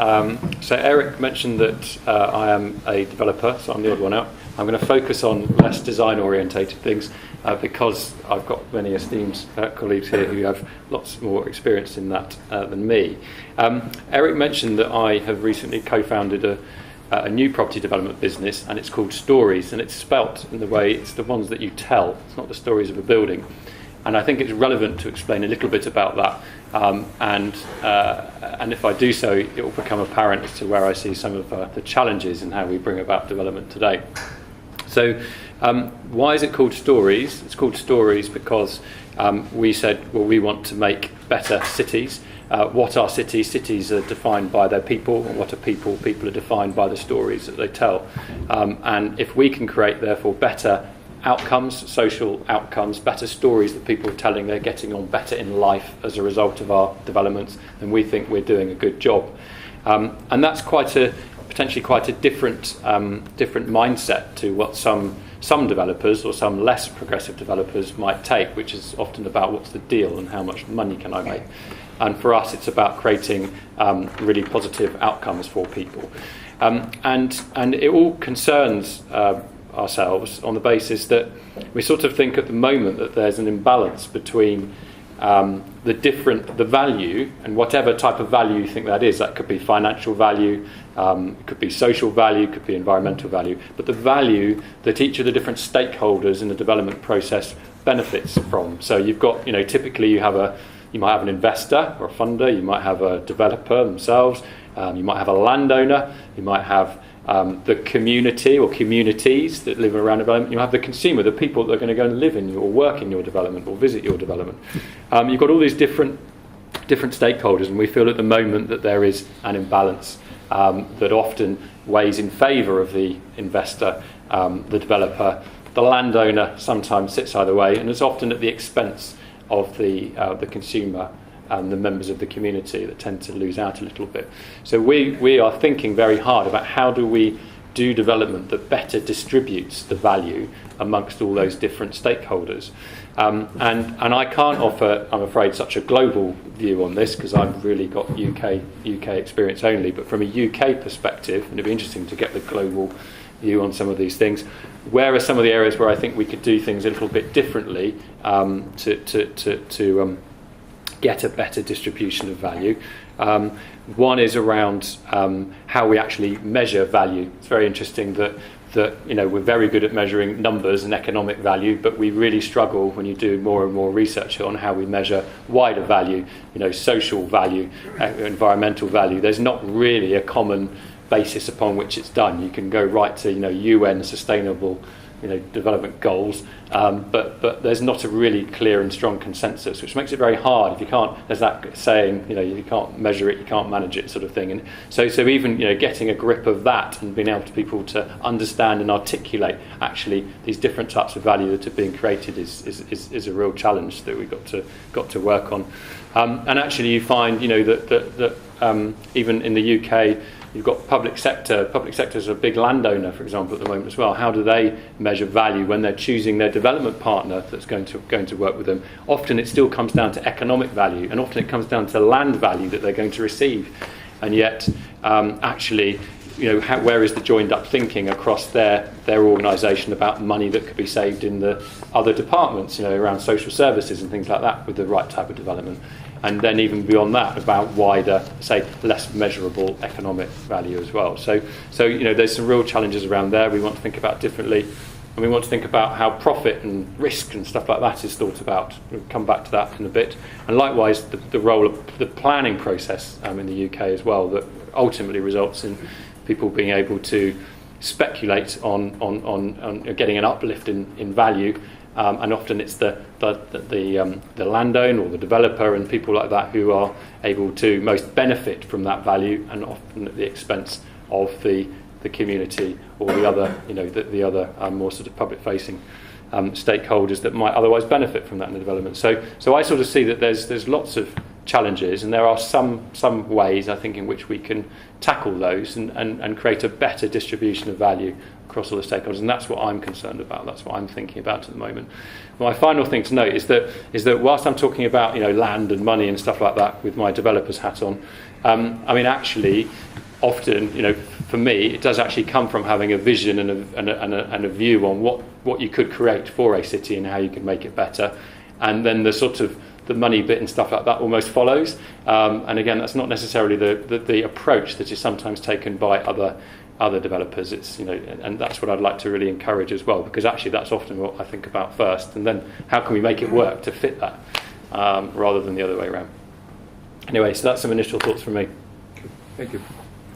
So Eric mentioned that I am a developer, so I'm the odd one out. I'm going to focus on less design-orientated things because I've got many esteemed colleagues here who have lots more experience in that than me. Eric mentioned that I have recently co-founded a new property development business, and it's called Stories, and it's spelt in the way it's the ones that you tell. It's not the stories of a building. And I think it's relevant to explain a little bit about that. And if I do so, it will become apparent as to where I see some of the challenges in how we bring about development today. So why is it called Stories? It's called Stories because we said, well, we want to make better cities. What are cities? Cities are defined by their people, and what are people? People are defined by the stories that they tell. And if we can create, therefore, better outcomes, social outcomes, better stories that people are telling, they're getting on better in life as a result of our developments, then we think we're doing a good job. And that's potentially quite a different mindset to what some developers or some less progressive developers might take, which is often about what's the deal and how much money can I make. And for us, it's about creating really positive outcomes for people. And it all concerns ourselves on the basis that we sort of think at the moment that there's an imbalance between the value, and whatever type of value you think that is. That could be financial value, it could be social value, it could be environmental value, but the value that each of the different stakeholders in the development process benefits from. So you've got, typically you might have an investor or a funder, you might have a developer themselves, you might have a landowner, you might have the community or communities that live around development. You have the consumer, the people that are going to go and live in your or work in your development or visit your development. You've got all these different stakeholders, and we feel at the moment that there is an imbalance that often weighs in favour of the investor, the developer. The landowner sometimes sits either way, and it's often at the expense of the consumer and the members of the community that tend to lose out a little bit. So we are thinking very hard about how do we do development that better distributes the value amongst all those different stakeholders. And I can't offer, I'm afraid, such a global view on this because I've really got UK experience only. But from a UK perspective, and it'd be interesting to get the global view on some of these things. Where are some of the areas where I think we could do things a little bit differently to get a better distribution of value? One is around how we actually measure value. It's very interesting that we're very good at measuring numbers and economic value, but we really struggle when you do more and more research on how we measure wider value, social value, environmental value. There's not really a common basis upon which it's done. You can go right to UN sustainable development goals, but there's not a really clear and strong consensus, which makes it very hard. If you can't, there's that saying, you can't measure it, you can't manage it, sort of thing. And so even getting a grip of that and being able to people to understand and articulate actually these different types of value that are being created is a real challenge that we've got to work on. And actually, you find that even in the UK. You've got public sector. Public sector is a big landowner, for example, at the moment as well. How do they measure value when they're choosing their development partner that's going to work with them? Often it still comes down to economic value, and often it comes down to land value that they're going to receive. And yet, actually, where is the joined-up thinking across their organisation about money that could be saved in the other departments, around social services and things like that, with the right type of development? And then even beyond that, about wider, say, less measurable economic value as well. So there's some real challenges around there. We want to think about differently, and we want to think about how profit and risk and stuff like that is thought about. We'll come back to that in a bit. And likewise, the role of the planning process in the UK as well, that ultimately results in people being able to speculate on getting an uplift in value. And often it's the landowner or the developer and people like that who are able to most benefit from that value, and often at the expense of the community or the other more sort of public-facing stakeholders that might otherwise benefit from that in the development. So I sort of see that there's lots of challenges, and there are some ways I think in which we can tackle those and create a better distribution of value across all the stakeholders, and that's what I'm concerned about. That's what I'm thinking about at the moment. My final thing to note is that whilst I'm talking about land and money and stuff like that with my developer's hat on, I mean, actually, often, for me, it does actually come from having a vision and a view on what you could create for a city and how you could make it better, and then the sort of the money bit and stuff like that almost follows. And again, that's not necessarily the approach that is sometimes taken by other developers. It's and that's what I'd like to really encourage as well, because actually that's often what I think about first, and then how can we make it work to fit that, rather than the other way around. Anyway, so that's some initial thoughts from me. Thank you.